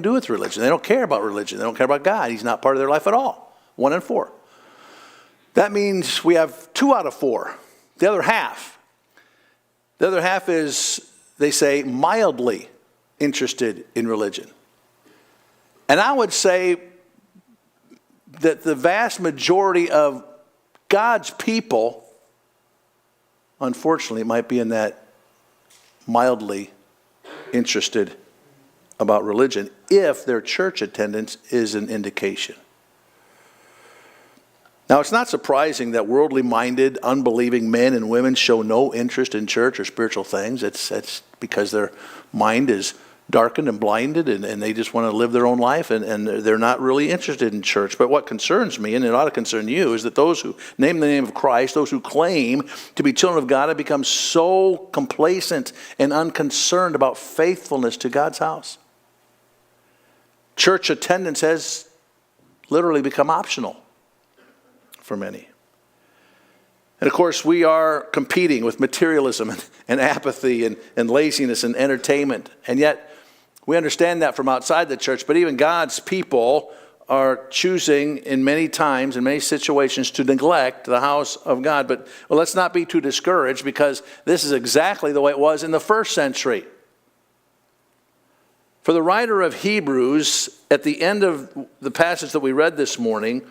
do with religion. They don't care about religion. They don't care about God. He's not part of their life at all. 1 in 4. That means we have 2 out of 4. The other half. The other half is, they say, mildly interested in religion. And I would say that the vast majority of God's people, unfortunately, might be in that mildly interested about religion if their church attendance is an indication. Now, it's not surprising that worldly-minded, unbelieving men and women show no interest in church or spiritual things. It's because their mind is darkened and blinded, and they just want to live their own life, and they're not really interested in church. But what concerns me, and it ought to concern you, is that those who name the name of Christ, those who claim to be children of God, have become so complacent and unconcerned about faithfulness to God's house. Church attendance has literally become optional for many. And of course, we are competing with materialism and apathy and laziness and entertainment. And yet, we understand that from outside the church, but even God's people are choosing in many times, in many situations, to neglect the house of God. But let's not be too discouraged, because this is exactly the way it was in the first century. For the writer of Hebrews, at the end of the passage that we read this morning,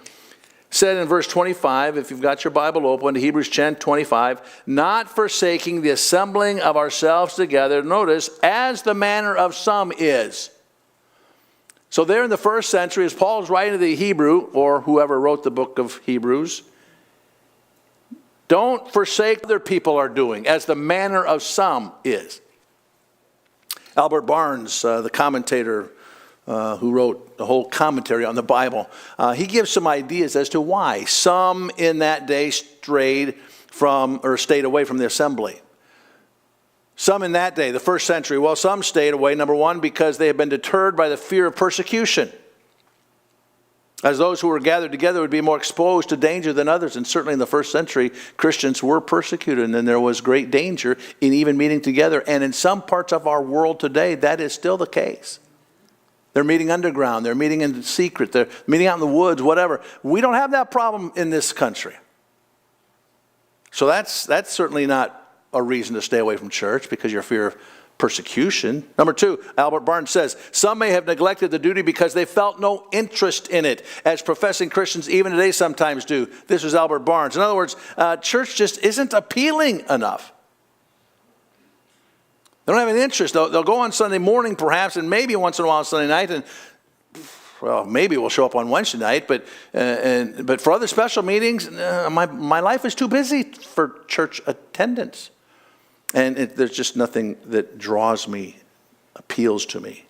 said in verse 25, if you've got your Bible open, to Hebrews 10:25, not forsaking the assembling of ourselves together, notice, as the manner of some is. So there in the first century, as Paul's writing to the Hebrew, or whoever wrote the book of Hebrews, don't forsake what other people are doing, as the manner of some is. Albert Barnes, the commentator, who wrote the whole commentary on the Bible, he gives some ideas as to why some in that day stayed away from the assembly. Some in that day, the first century, well, some stayed away, number one, because they had been deterred by the fear of persecution, as those who were gathered together would be more exposed to danger than others. And certainly in the first century, Christians were persecuted, and then there was great danger in even meeting together. And in some parts of our world today, that is still the case. They're meeting underground. They're meeting in secret. They're meeting out in the woods, whatever. We don't have that problem in this country. So that's certainly not a reason to stay away from church, because your fear of persecution. Number two, Albert Barnes says, some may have neglected the duty because they felt no interest in it, as professing Christians even today sometimes do. This was Albert Barnes. In other words, church just isn't appealing enough. They don't have any interest. They'll go on Sunday morning perhaps, and maybe once in a while on Sunday night, and well, maybe we'll show up on Wednesday night, but for other special meetings, my life is too busy for church attendance. And there's just nothing that draws me, appeals to me.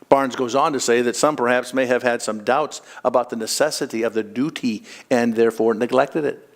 Barnes goes on to say that some perhaps may have had some doubts about the necessity of the duty and therefore neglected it.